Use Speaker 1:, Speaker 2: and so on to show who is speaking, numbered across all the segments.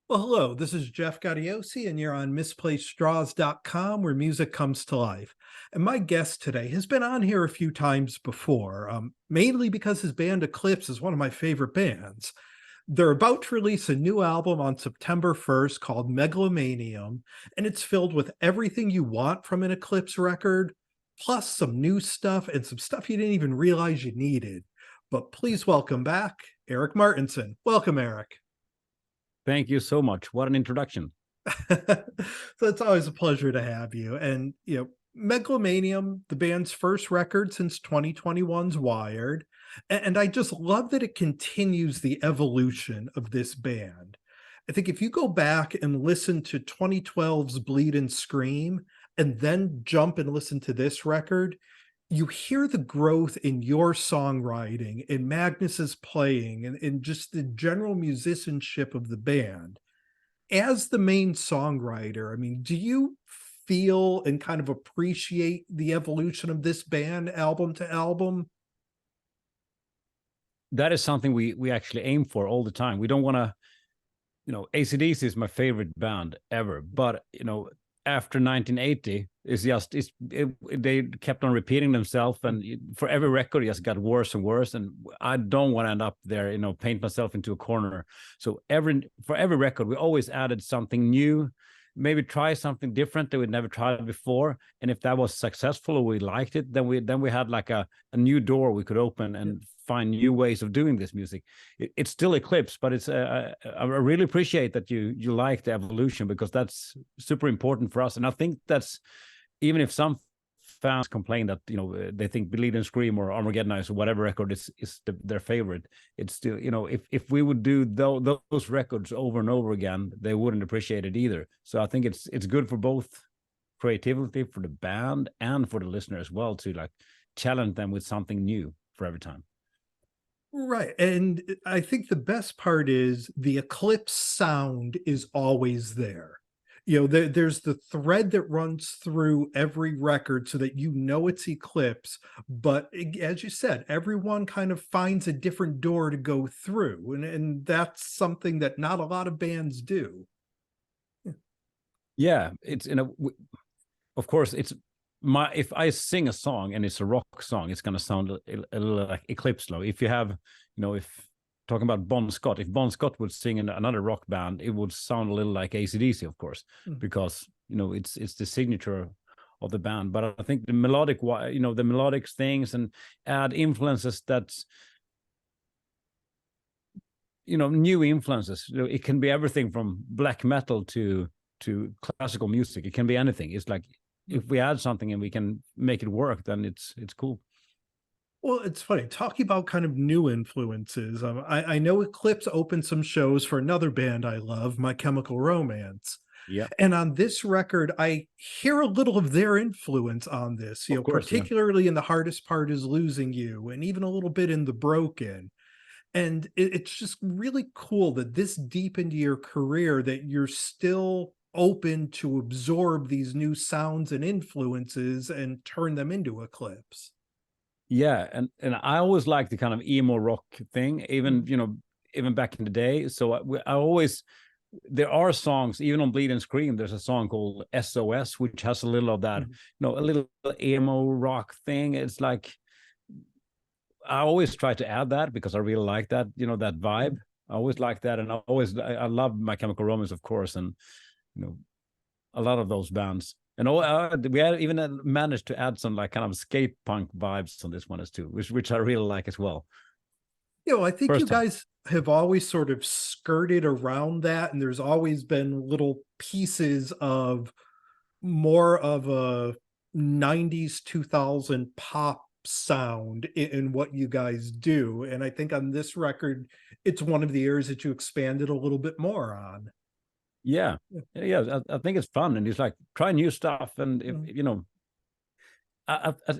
Speaker 1: Well, hello, this is Jeff Gaudiosi, and you're on misplacedstraws.com where music comes to life. And my guest today has been on here a few times before, mainly because his band Eclipse is one of my favorite bands. They're about to release a new album on September 1st called Megalomanium, and it's filled with everything you want from an Eclipse record, plus some new stuff and some stuff you didn't even realize you needed. But please welcome back Erik Martensson. Welcome, Erik.
Speaker 2: Thank you so much. What an introduction.
Speaker 1: So it's always a pleasure to have you. And, Megalomanium, the band's first record since 2021's Wired. And I just love that it continues the evolution of this band. I think if you go back and listen to 2012's Bleed and Scream, and then jump and listen to this record, you hear the growth in your songwriting and Magnus's playing and just the general musicianship of the band. As the main songwriter, I mean, do you feel and kind of appreciate the evolution of this band album to album?
Speaker 2: That is something we actually aim for all the time. We don't want to, AC/DC is my favorite band ever, but after 1980, they kept on repeating themselves, and for every record, it just got worse and worse. And I don't want to end up there, paint myself into a corner. So for every record, we always added something new, maybe try something different that we'd never tried before. And if that was successful or we liked it, then we had like a new door we could open and find new ways of doing this music. It's still Eclipse, but it's I really appreciate that you like the evolution, because that's super important for us. And I think that's, even if some fans complain that they think Bleed and Scream or Armageddon or whatever record is their favorite, it's still, if we would do those records over and over again, they wouldn't appreciate it either. So I think it's good for both creativity, for the band and for the listener as well, to like challenge them with something new for every time.
Speaker 1: Right. And I think the best part is the Eclipse sound is always there. There's the thread that runs through every record so that it's Eclipse. But as you said, everyone kind of finds a different door to go through. And that's something that not a lot of bands do.
Speaker 2: Yeah, it's of course, it's if I sing a song and it's a rock song, it's going to sound a little like Eclipse low. If you have, if talking about Bon Scott, if Bon Scott would sing in another rock band, it would sound a little like AC/DC, of course, because it's the signature of the band. But I think the melodic things, and add influences that's new influences. It can be everything from black metal to classical music. It can be anything. It's like, if we add something and we can make it work, then it's cool.
Speaker 1: Well, it's funny talking about kind of new influences. I know Eclipse opened some shows for another band I love, My Chemical Romance.
Speaker 2: Yeah,
Speaker 1: And on this record, I hear a little of their influence on this,
Speaker 2: of course. Yeah.
Speaker 1: particularly in The Hardest Part Is Losing You, and even a little bit in The Broken. And it's just really cool that this deep into your career that you're still open to absorb these new sounds and influences and turn them into Eclipse.
Speaker 2: Yeah, and I always like the kind of emo rock thing, even even back in the day. So I always, there are songs, even on Bleed and Scream, there's a song called SOS, which has a little of that, a little emo rock thing. It's like, I always try to add that because I really like that, that vibe. I always like that. And I love My Chemical Romance, of course, and a lot of those bands. And we had even managed to add some like kind of skate punk vibes on this one as too, which I really like as well.
Speaker 1: I think
Speaker 2: First
Speaker 1: you
Speaker 2: time.
Speaker 1: guys have always sort of skirted around that, and there's always been little pieces of more of a 90s 2000 pop sound in what you guys do. And I think on this record, it's one of the areas that you expanded a little bit more on.
Speaker 2: Yeah, yeah. I think it's fun, and it's like try new stuff, and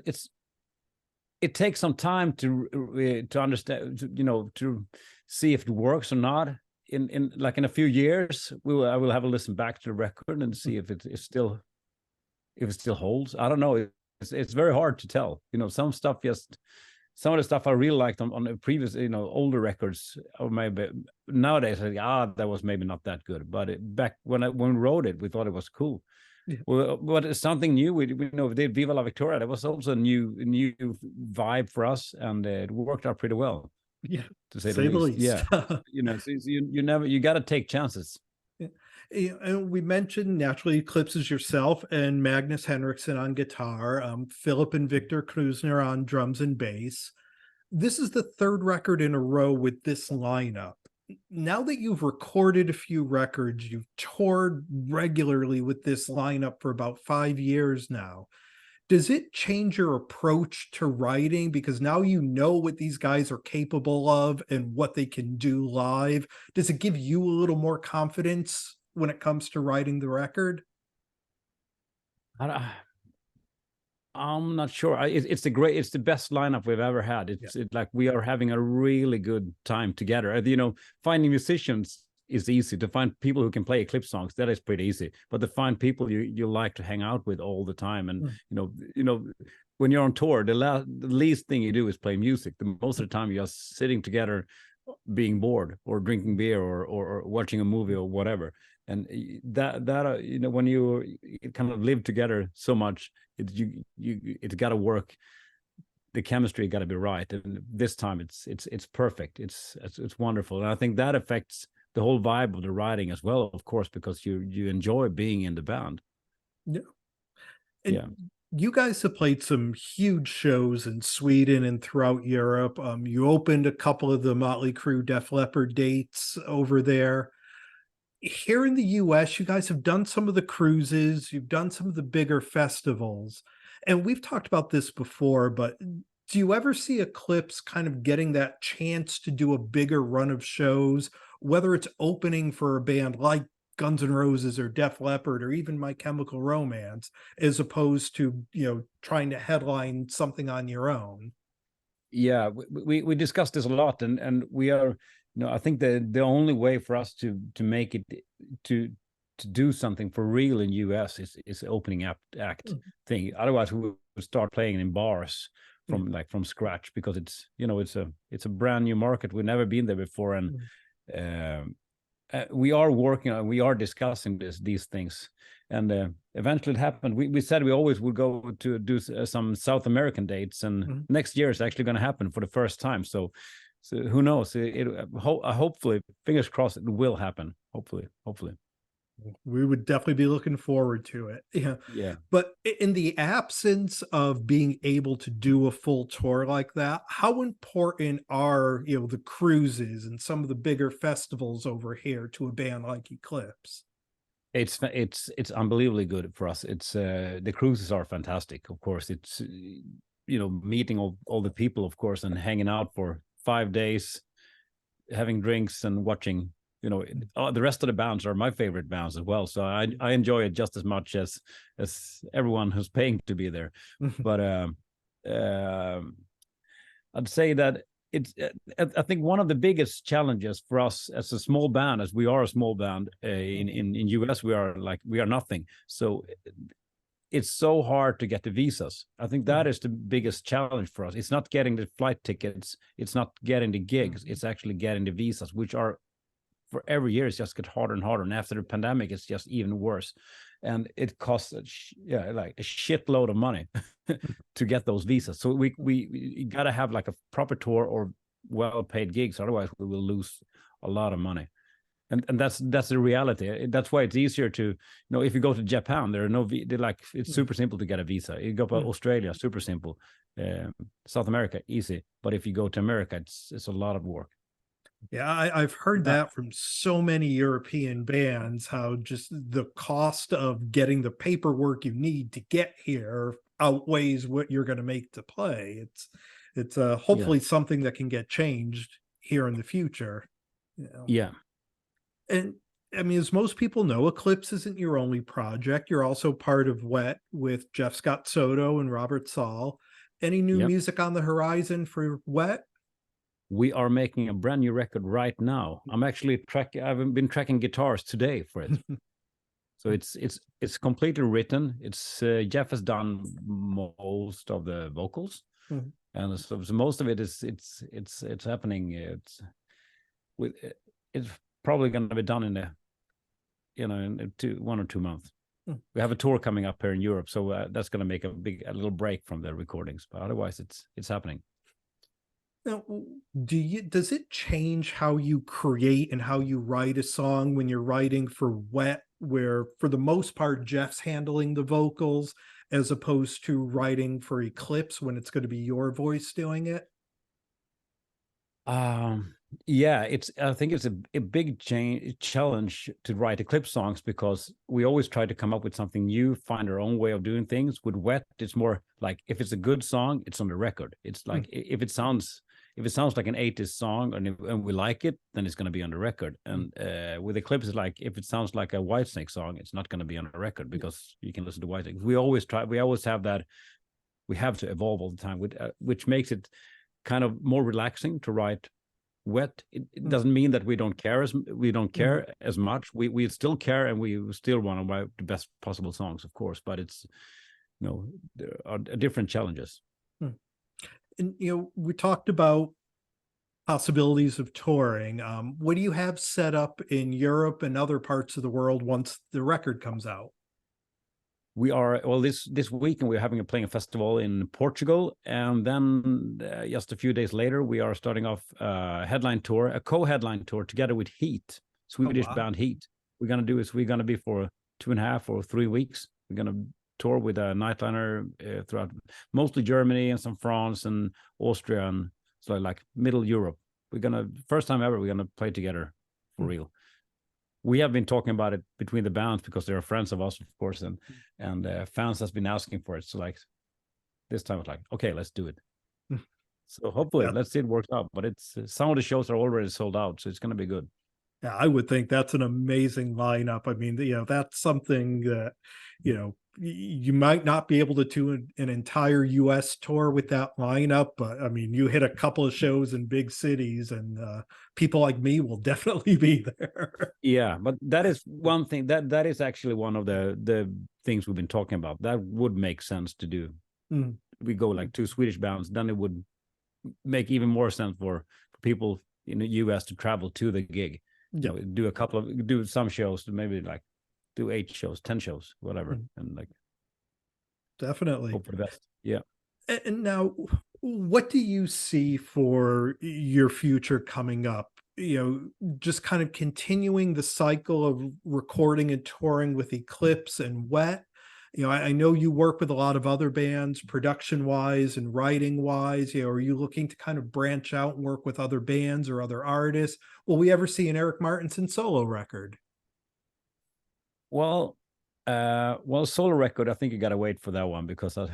Speaker 2: if it takes some time to understand, to see if it works or not. In like in a few years, I will have a listen back to the record and see if it still holds. I don't know. It's very hard to tell. Some stuff just some of the stuff I really liked on the previous, older records, or maybe nowadays, that was maybe not that good. But back when we wrote it, we thought it was cool.
Speaker 1: Yeah.
Speaker 2: Well, but it's something new. We did Viva La Victoria. That was also a new vibe for us, and it worked out pretty well,
Speaker 1: Yeah,
Speaker 2: to say the
Speaker 1: say the
Speaker 2: least.
Speaker 1: least.
Speaker 2: Yeah, so you got to take chances.
Speaker 1: Yeah. And we mentioned naturally Eclipses yourself and Magnus Henriksen on guitar, Philip and Victor Krusner on drums and bass. This is the third record in a row with this lineup. Now that you've recorded a few records, you've toured regularly with this lineup for about 5 years now. Does it change your approach to writing? Because now you know what these guys are capable of and what they can do live. Does it give you a little more confidence when it comes to writing the record?
Speaker 2: I, I'm not sure. It's the best lineup we've ever had.
Speaker 1: Yeah.
Speaker 2: Like we are having a really good time together. Finding musicians is easy. To find people who can play Eclipse songs, that is pretty easy. But to find people you like to hang out with all the time, and when you're on tour, the least thing you do is play music. The most of the time, you're just sitting together, being bored, or drinking beer, or watching a movie, or whatever. And that when you kind of live together so much, it's got to work. The chemistry got to be right, and this time it's perfect. It's wonderful, and I think that affects the whole vibe of the writing as well, of course, because you enjoy being in the band.
Speaker 1: Yeah. And
Speaker 2: Yeah.
Speaker 1: you guys have played some huge shows in Sweden and throughout Europe. You opened a couple of the Motley Crue Def Leppard dates over there. Here in the US, you guys have done some of the cruises, you've done some of the bigger festivals. And we've talked about this before, but do you ever see Eclipse kind of getting that chance to do a bigger run of shows, whether it's opening for a band like Guns N' Roses or Def Leppard or even My Chemical Romance, as opposed to, trying to headline something on your own?
Speaker 2: Yeah, we discussed this a lot, and we are, I think the only way for us to make it to do something for real in US is opening act thing. Otherwise, we would start playing in bars from scratch, because it's a brand new market. We've never been there before, and we are discussing these things, and eventually it happened. We said we always would go to do some South American dates, and next year it's actually going to happen for the first time. So who knows? Hopefully, fingers crossed, it will happen. Hopefully.
Speaker 1: We would definitely be looking forward to it. Yeah.
Speaker 2: Yeah.
Speaker 1: But in the absence of being able to do a full tour like that, how important are, the cruises and some of the bigger festivals over here to a band like Eclipse?
Speaker 2: It's unbelievably good for us. It's the cruises are fantastic. Of course, it's meeting all the people, of course, and hanging out for 5 days, having drinks and watching. The rest of the bands are my favorite bands as well, so I enjoy it just as much as everyone who's paying to be there. But I'd say that I think one of the biggest challenges for us as a small band, as we are a small band in US, we are nothing. So it's so hard to get the visas. I think that is the biggest challenge for us. It's not getting the flight tickets, it's not getting the gigs, it's actually getting the visas, which are, for every year, it's just get harder and harder. And after the pandemic, it's just even worse. And it costs like a shitload of money to get those visas. So we got to have like a proper tour or well-paid gigs. Otherwise, we will lose a lot of money. And that's the reality. That's why it's easier to, if you go to Japan, there are no, it's super simple to get a visa. You go to Australia, super simple. South America, easy. But if you go to America, it's a lot of work.
Speaker 1: Yeah, I've heard that from so many European bands, how just the cost of getting the paperwork you need to get here outweighs what you're going to make to play. It's hopefully something that can get changed here in the future.
Speaker 2: Yeah.
Speaker 1: And I mean, as most people know, Eclipse isn't your only project. You're also part of W.E.T with Jeff Scott Soto and Robert Saul. Any new music on the horizon for W.E.T?
Speaker 2: We are making a brand new record right now. I've been tracking guitars today for it. So it's completely written. It's Jeff has done most of the vocals, and so most of it is it's happening. With it's probably going to be done in in 1 or 2 months.
Speaker 1: Hmm.
Speaker 2: We have a tour coming up here in Europe, so that's going to make a little break from the recordings. But otherwise, it's happening.
Speaker 1: Now, does it change how you create and how you write a song when you're writing for Wet, where for the most part Jeff's handling the vocals, as opposed to writing for Eclipse when it's going to be your voice doing it?
Speaker 2: Um, yeah, I think it's a big challenge to write Eclipse songs because we always try to come up with something new, find our own way of doing things. With Wet, it's more like if it's a good song, it's on the record. It's
Speaker 1: Hmm.
Speaker 2: like if it sounds like an 80s song and we like it, then it's going to be on the record.
Speaker 1: Hmm.
Speaker 2: And with Eclipse, it's like if it sounds like a Whitesnake song, it's not going to be on the record
Speaker 1: Yeah.
Speaker 2: because you can listen to Whitesnake. We always have that. We have to evolve all the time, which makes it kind of more relaxing to write Wet. It
Speaker 1: Hmm.
Speaker 2: doesn't mean that we don't care
Speaker 1: Hmm.
Speaker 2: as much. We still care and we still want to write the best possible songs, of course. But it's there are different challenges.
Speaker 1: Hmm. And we talked about possibilities of touring. What do you have set up in Europe and other parts of the world once the record comes out?
Speaker 2: We are this weekend we're playing a festival in Portugal, and then just a few days later we are starting off a co-headline tour together with Heat,
Speaker 1: Oh,
Speaker 2: Swedish
Speaker 1: wow.
Speaker 2: band Heat. We're gonna be for 2.5 or 3 weeks. We're gonna tour with a nightliner throughout mostly Germany and some France and Austria, and so like middle Europe. First time ever we're gonna play together for
Speaker 1: Hmm.
Speaker 2: real. We have been talking about it between the bands because they're friends of us, of course, and fans has been asking for it. So like this time, it's like, okay, let's do it.
Speaker 1: Hmm.
Speaker 2: So hopefully,
Speaker 1: Yeah.
Speaker 2: let's see it works out. But it's some of the shows are already sold out, so it's going to be good.
Speaker 1: Yeah, I would think that's an amazing lineup. I mean, that's something that, you might not be able to do an entire US tour with that lineup, but I mean, you hit a couple of shows in big cities and people like me will definitely be there.
Speaker 2: Yeah, but that is one thing that is actually one of the things we've been talking about. That would make sense to do.
Speaker 1: Mm.
Speaker 2: We go like two Swedish bands, then it would make even more sense for people in the US to travel to the gig.
Speaker 1: Yeah.
Speaker 2: Do some shows, maybe like do 8 shows, 10 shows, whatever,
Speaker 1: Mm.
Speaker 2: and like
Speaker 1: Definitely.
Speaker 2: hope for the best. Yeah.
Speaker 1: And now, what do you see for your future coming up? Just kind of continuing the cycle of recording and touring with Eclipse and Wet. I know you work with a lot of other bands, production wise and writing wise. Are you looking to kind of branch out and work with other bands or other artists? Will we ever see an Erik Martensson solo record?
Speaker 2: Well, solo record. I think you gotta wait for that one because I've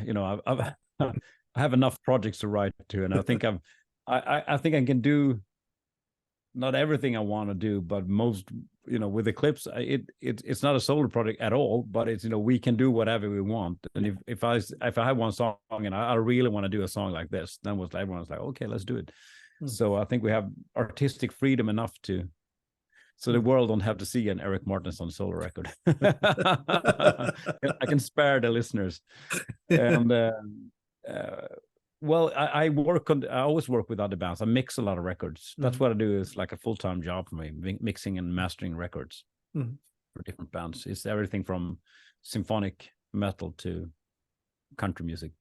Speaker 2: I have enough projects to write to, and I think I can do not everything I want to do, but most, with Eclipse, it's not a solo project at all, but it's, we can do whatever we want. And if I have one song and I really want to do a song like this, then everyone's like, okay, let's do it.
Speaker 1: Hmm.
Speaker 2: So I think we have artistic freedom enough so the world don't have to see an Erik Martensson solo record. I can spare the listeners. And uh, well, I always work with other bands. I mix a lot of records. That's
Speaker 1: Mhm.
Speaker 2: what I do. Is like a full-time job for me, mixing and mastering records
Speaker 1: Mhm.
Speaker 2: for different bands. It's everything from symphonic metal to country music.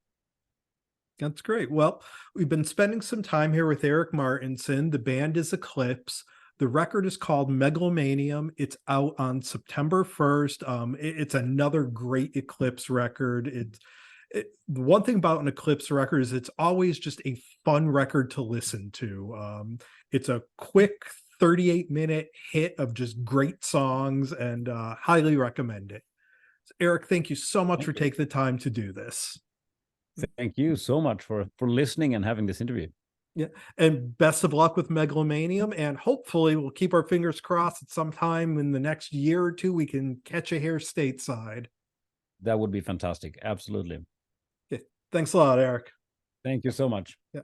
Speaker 1: That's great. Well, we've been spending some time here with Erik Martensson. The band is Eclipse. The record is called Megalomanium. It's out on September 1st. It's another great Eclipse record. The one thing about an Eclipse record is it's always just a fun record to listen to. It's a quick 38-minute hit of just great songs and highly recommend it. Erik, thank you so much
Speaker 2: Thank
Speaker 1: for
Speaker 2: you.
Speaker 1: taking the time to do this.
Speaker 2: Thank you so much for listening and having this interview.
Speaker 1: Yeah, and best of luck with Megalomanium, and hopefully we'll keep our fingers crossed at some time in the next year or two we can catch you here stateside.
Speaker 2: That would be fantastic. Absolutely.
Speaker 1: Okay, thanks a lot, Erik.
Speaker 2: Thank you so much.
Speaker 1: Yeah.